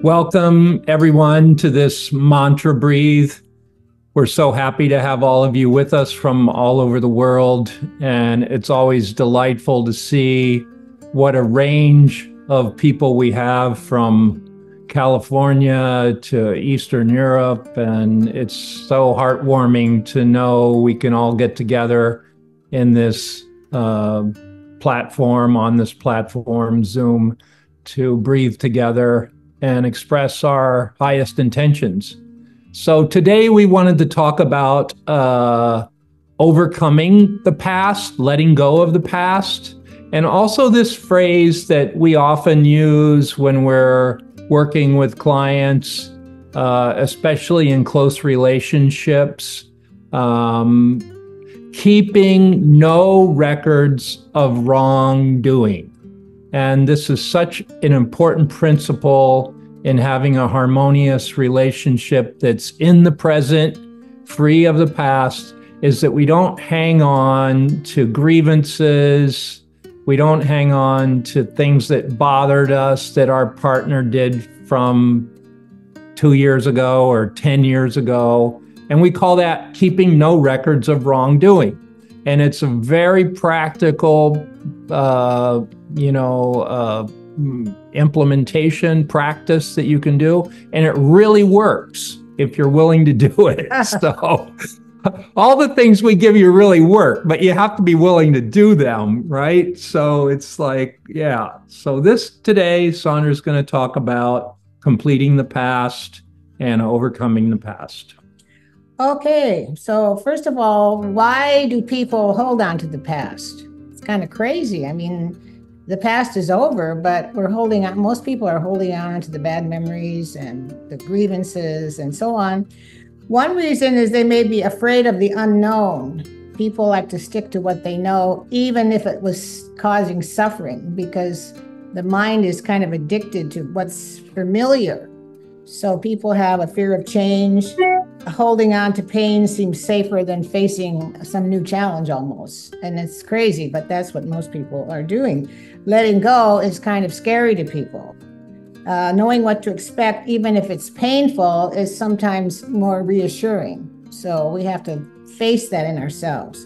Welcome, everyone, to this Mantra Breathe. We're so happy to have all of you with us from all over the world, and it's always delightful to see what a range of people we have from California to Eastern Europe, and it's so heartwarming to know we can all get together in this platform, on this platform, Zoom, to breathe together and express our highest intentions. So today we wanted to talk about overcoming the past, letting go of the past, and also this phrase that we often use when we're working with clients, especially in close relationships, keeping no records of wrongdoing. And this is such an important principle in having a harmonious relationship that's in the present, free of the past, is that we don't hang on to grievances. We don't hang on to things that bothered us that our partner did from 2 years ago or 10 years ago. And we call that keeping no records of wrongdoing. And it's a very practical, implementation practice that you can do. And it really works if you're willing to do it. So all the things we give you really work, but you have to be willing to do them, right? So it's like, yeah. So today, Sandra's going to talk about completing the past and overcoming the past. Okay, so first of all, why do people hold on to the past? It's kind of crazy. I mean, the past is over, but most people are holding on to the bad memories and the grievances and so on. One reason is they may be afraid of the unknown. People like to stick to what they know, even if it was causing suffering, because the mind is kind of addicted to what's familiar. So people have a fear of change. Holding on to pain seems safer than facing some new challenge almost. And it's crazy, but that's what most people are doing. Letting go is kind of scary to people. Knowing what to expect, even if it's painful, is sometimes more reassuring. So we have to face that in ourselves.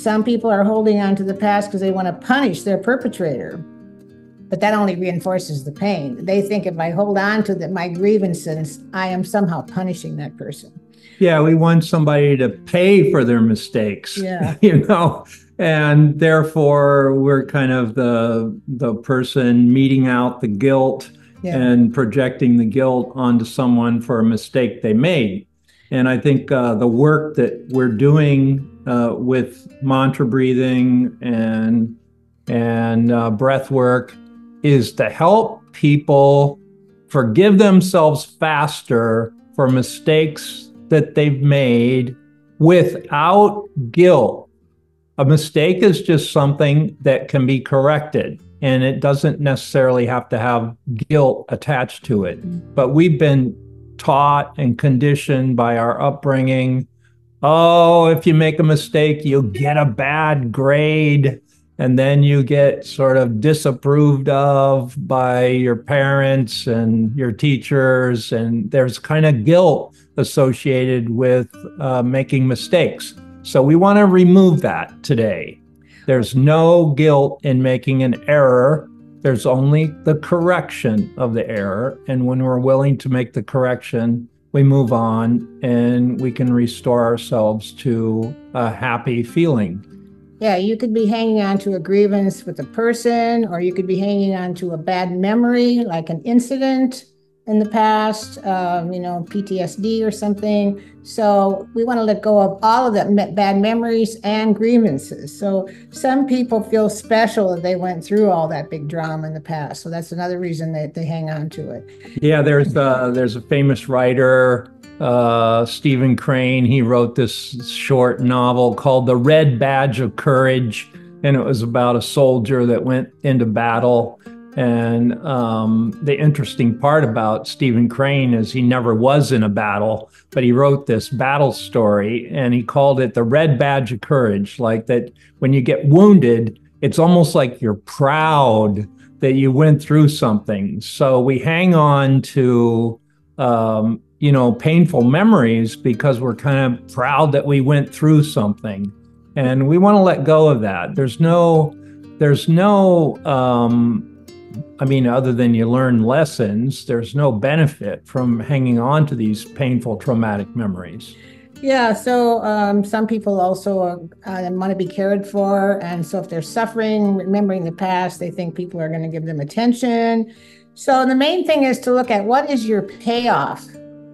Some people are holding on to the past because they want to punish their perpetrator. But that only reinforces the pain. They think if I hold on to my grievances, I am somehow punishing that person. Yeah, we want somebody to pay for their mistakes, and therefore we're kind of the person meting out the guilt and projecting the guilt onto someone for a mistake they made. And I think the work that we're doing with mantra breathing and breath work is to help people forgive themselves faster for mistakes that they've made without guilt. A mistake is just something that can be corrected, and it doesn't necessarily have to have guilt attached to it. But we've been taught and conditioned by our upbringing, if you make a mistake, you'll get a bad grade. And then you get sort of disapproved of by your parents and your teachers. And there's kind of guilt associated with making mistakes. So we want to remove that today. There's no guilt in making an error. There's only the correction of the error. And when we're willing to make the correction, we move on and we can restore ourselves to a happy feeling. Yeah, you could be hanging on to a grievance with a person, or you could be hanging on to a bad memory, like an incident in the past, PTSD or something. So we want to let go of all of that bad memories and grievances. So some people feel special that they went through all that big drama in the past. So that's another reason that they hang on to it. Yeah, there's a famous writer, Stephen Crane. He wrote this short novel called The Red Badge of Courage, and it was about a soldier that went into battle. And the interesting part about Stephen Crane is he never was in a battle, but he wrote this battle story, and he called it The Red Badge of Courage, like that when you get wounded, it's almost like you're proud that you went through something. So we hang on to, painful memories because we're kind of proud that we went through something, and we want to let go of that. Other than you learn lessons, there's no benefit from hanging on to these painful, traumatic memories. Yeah, so some people also want to be cared for. And so if they're suffering, remembering the past, they think people are going to give them attention. So the main thing is to look at what is your payoff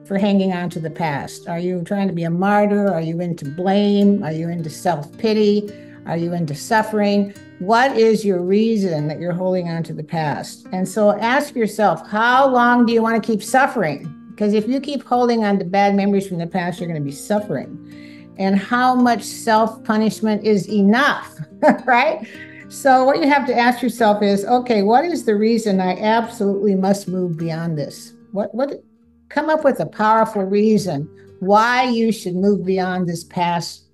for hanging on to the past. Are you trying to be a martyr? Are you into blame? Are you into self-pity? Are you into suffering? What is your reason that you're holding on to the past? And so ask yourself, how long do you want to keep suffering? Because if you keep holding on to bad memories from the past, you're going to be suffering. And how much self-punishment is enough, right? So what you have to ask yourself is, okay, what is the reason I absolutely must move beyond this? Come up with a powerful reason why you should move beyond this past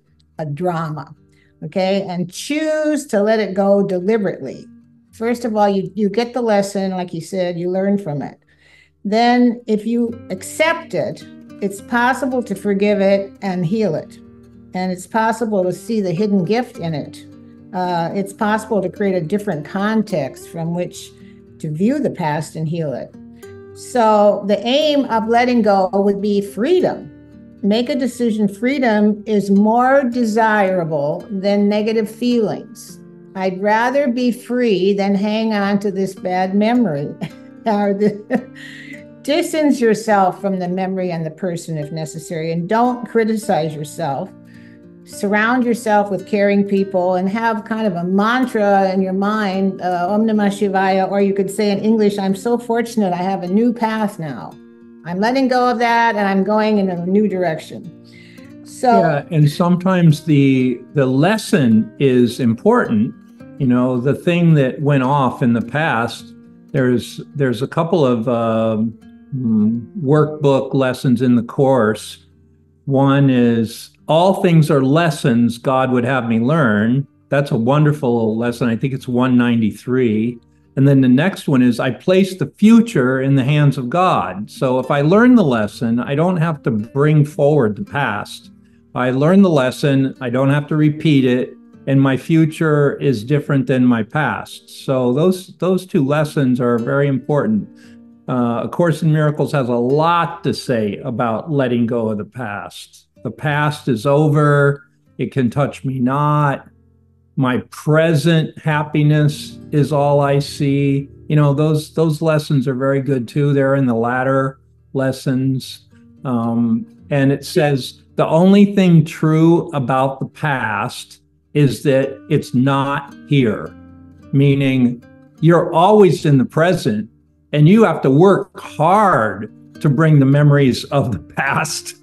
drama, okay? And choose to let it go deliberately. First of all, you get the lesson, like you said, you learn from it. Then if you accept it, it's possible to forgive it and heal it. And it's possible to see the hidden gift in it. It's possible to create a different context from which to view the past and heal it. So the aim of letting go would be freedom. Make a decision. Freedom is more desirable than negative feelings. I'd rather be free than hang on to this bad memory. Distance yourself from the memory and the person if necessary, and don't criticize yourself. Surround yourself with caring people and have kind of a mantra in your mind, Om Namah Shivaya, or you could say in English, I'm so fortunate I have a new path now. I'm letting go of that and I'm going in a new direction. So yeah, and sometimes the lesson is important. The thing that went off in the past, there's a couple of workbook lessons in the course. One is, all things are lessons God would have me learn. That's a wonderful lesson. I think it's 193. And then the next one is, I place the future in the hands of God. So if I learn the lesson, I don't have to bring forward the past. I learn the lesson, I don't have to repeat it, and my future is different than my past. So those two lessons are very important. A Course in Miracles has a lot to say about letting go of the past. The past is over. It can touch me not. My present happiness is all I see. Those lessons are very good too. They're in the latter lessons. And it says the only thing true about the past is that it's not here, meaning you're always in the present and you have to work hard to bring the memories of the past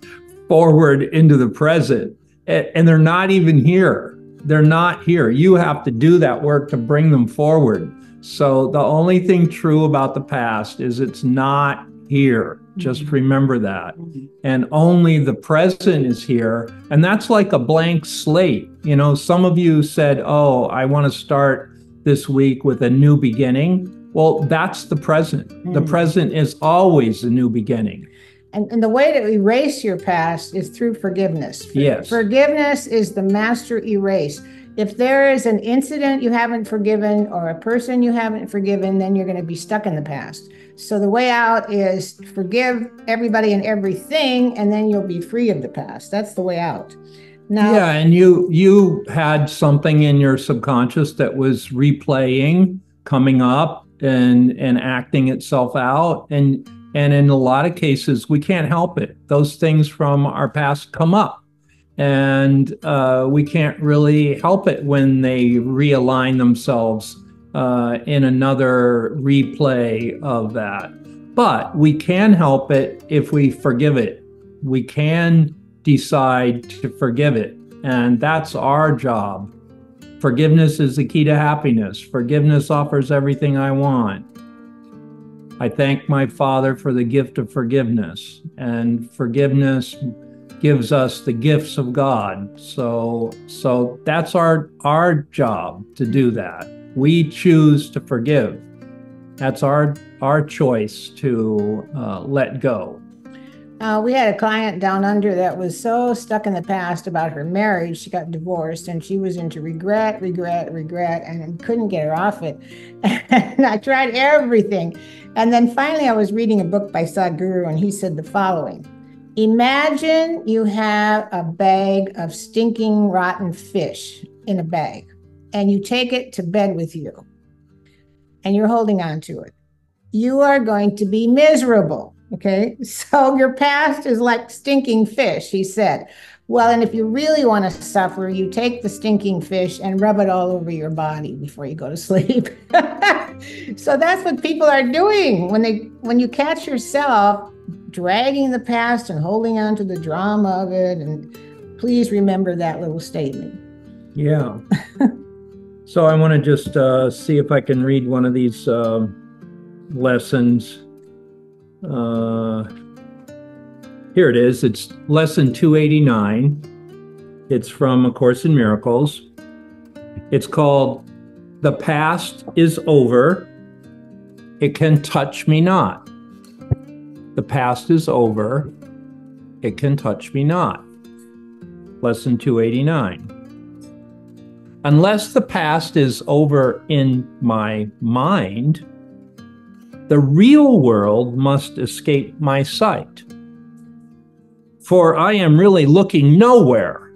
forward into the present. And they're not even here. They're not here. You have to do that work to bring them forward. So the only thing true about the past is it's not here. Just remember that. And only the present is here. And that's like a blank slate. Some of you said, oh, I want to start this week with a new beginning. Well, that's the present. The present is always a new beginning. And the way to erase your past is through forgiveness. Yes. Forgiveness is the master erase. If there is an incident you haven't forgiven or a person you haven't forgiven, then you're going to be stuck in the past. So the way out is forgive everybody and everything, and then you'll be free of the past. That's the way out. Now, yeah, and you had something in your subconscious that was replaying, coming up, and acting itself out. And in a lot of cases, we can't help it. Those things from our past come up. And we can't really help it when they realign themselves in another replay of that. But we can help it if we forgive it. We can decide to forgive it. And that's our job. Forgiveness is the key to happiness. Forgiveness offers everything I want. I thank my Father for the gift of forgiveness. And forgiveness gives us the gifts of God. So that's our job to do that. We choose to forgive. That's our choice to let go. We had a client down under that was so stuck in the past about her marriage. She got divorced and she was into regret, and couldn't get her off it. And I tried everything. And then finally I was reading a book by Sadhguru, and he said the following: imagine you have a bag of stinking rotten fish in a bag, and you take it to bed with you, and you're holding on to it. You are going to be miserable. Okay, so your past is like stinking fish, he said. Well, and if you really want to suffer, you take the stinking fish and rub it all over your body before you go to sleep. So that's what people are doing when you catch yourself dragging the past and holding on to the drama of it. And please remember that little statement. Yeah. So I want to just see if I can read one of these lessons. Here it is. It's lesson 289. It's from A Course in Miracles. It's called "The Past is Over. It Can Touch Me Not." The past is over. It can touch me not. Lesson 289. Unless the past is over in my mind, the real world must escape my sight. For I am really looking nowhere,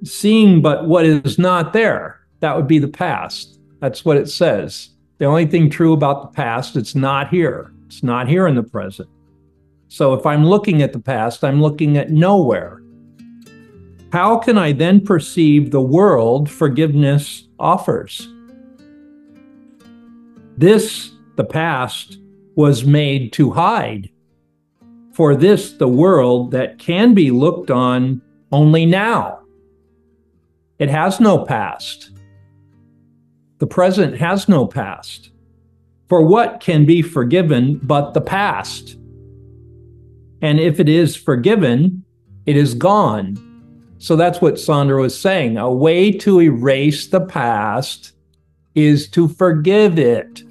seeing but what is not there. That would be the past. That's what it says. The only thing true about the past, it's not here. It's not here in the present. So if I'm looking at the past, I'm looking at nowhere. How can I then perceive the world forgiveness offers? This, the past, was made to hide. For this, the world that can be looked on only now. It has no past. The present has no past. For what can be forgiven but the past? And if it is forgiven, it is gone. So that's what Sandra was saying. A way to erase the past is to forgive it.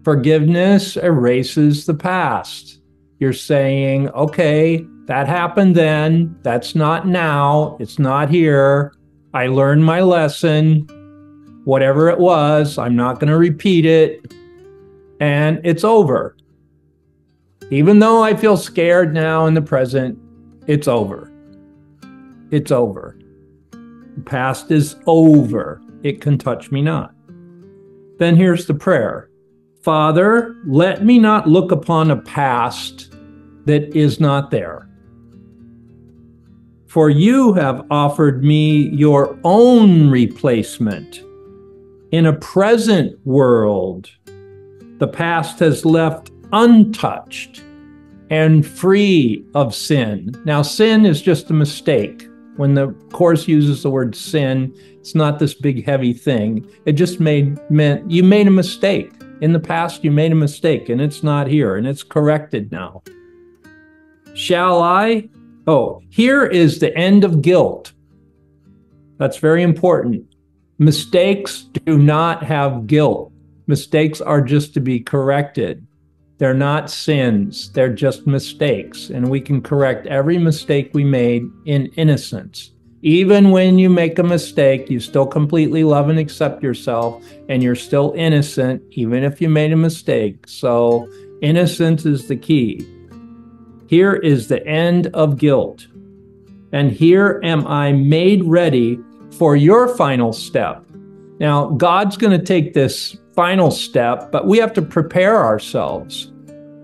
Forgiveness erases the past. You're saying, okay, that happened then. That's not now. It's not here. I learned my lesson. Whatever it was, I'm not going to repeat it. And it's over. Even though I feel scared now in the present, it's over. It's over. The past is over. It can touch me not. Then here's the prayer. Father, let me not look upon a past that is not there. For you have offered me your own replacement. In a present world, the past has left untouched and free of sin. Now, sin is just a mistake. When the Course uses the word sin, it's not this big heavy thing. It just meant you made a mistake. In the past, you made a mistake, and it's not here, and it's corrected now. Shall I? Oh, here is the end of guilt. That's very important. Mistakes do not have guilt. Mistakes are just to be corrected. They're not sins. They're just mistakes. And we can correct every mistake we made in innocence. Even when you make a mistake, you still completely love and accept yourself, and you're still innocent, even if you made a mistake. So innocence is the key. Here is the end of guilt. And here am I made ready for your final step. Now, God's going to take this final step, but we have to prepare ourselves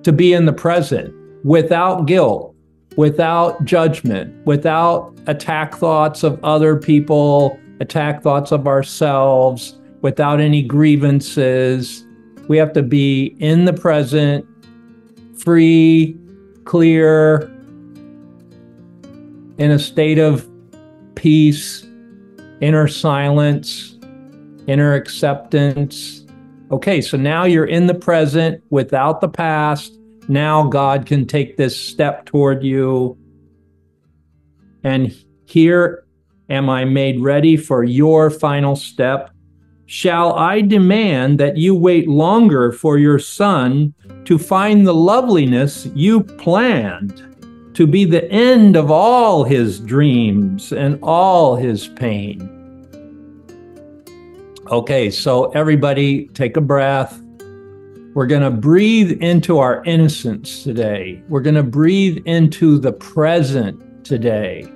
to be in the present without guilt, without judgment, without attack thoughts of other people, attack thoughts of ourselves, without any grievances. We have to be in the present, free, clear, in a state of peace, inner silence, inner acceptance. Okay, so now you're in the present without the past. Now God can take this step toward you. and here am I made ready for your final step. Shall I demand that you wait longer for your son to find the loveliness you planned to be the end of all his dreams and all his pain? Okay, so everybody take a breath. We're going to breathe into our innocence today. We're going to breathe into the present today.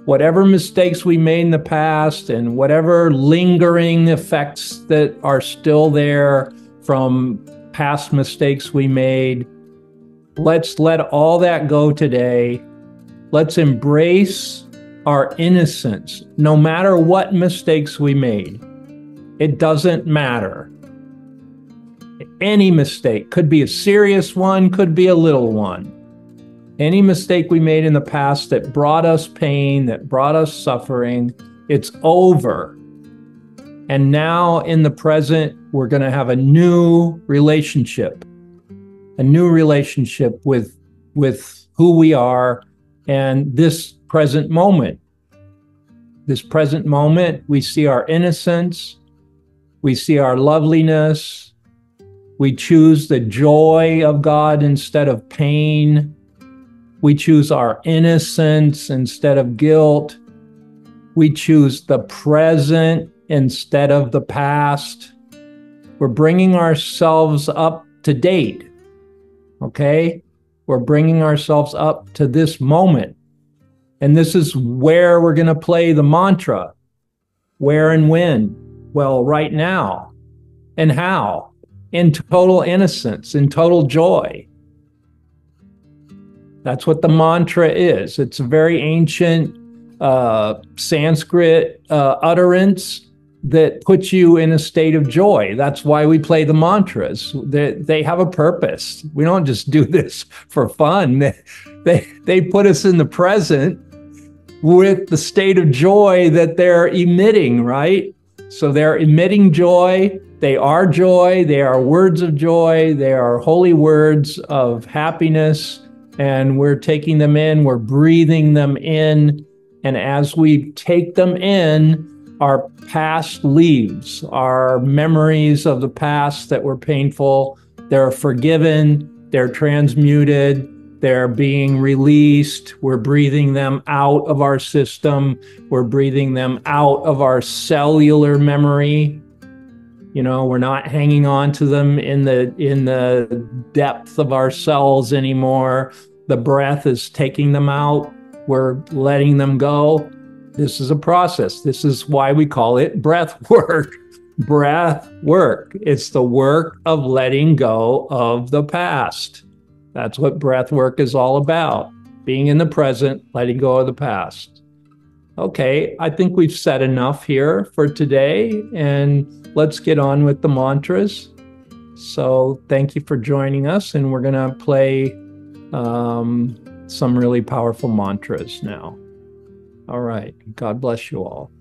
Whatever mistakes we made in the past and whatever lingering effects that are still there from past mistakes we made, let's let all that go today. Let's embrace our innocence, no matter what mistakes we made. It doesn't matter. Any mistake, could be a serious one, could be a little one. Any mistake we made in the past that brought us pain, that brought us suffering, it's over. And now in the present, we're going to have a new relationship with who we are and this present moment. This present moment, we see our innocence, we see our loveliness, we choose the joy of God instead of pain. We choose our innocence instead of guilt. We choose the present instead of the past. We're bringing ourselves up to date, okay? We're bringing ourselves up to this moment. And this is where we're going to play the mantra. Where and when? Well, right now. And how? In total innocence, in total joy. That's what the mantra is. It's a very ancient Sanskrit utterance that puts you in a state of joy. That's why we play the mantras. They have a purpose. We don't just do this for fun. They put us in the present with the state of joy that they're emitting, right? So they're emitting joy. They are joy. They are words of joy. They are holy words of happiness. And we're taking them in, we're breathing them in. And as we take them in, our past leaves, our memories of the past that were painful, they're forgiven, they're transmuted, they're being released. We're breathing them out of our system. We're breathing them out of our cellular memory. You know, we're not hanging on to them in the depth of our cells anymore. The breath is taking them out. We're letting them go. This is a process. This is why we call it breath work. Breath work. It's the work of letting go of the past. That's what breath work is all about. Being in the present, letting go of the past. Okay, I think we've said enough here for today, and let's get on with the mantras. So thank you for joining us, and we're going to play some really powerful mantras now. All right. God bless you all.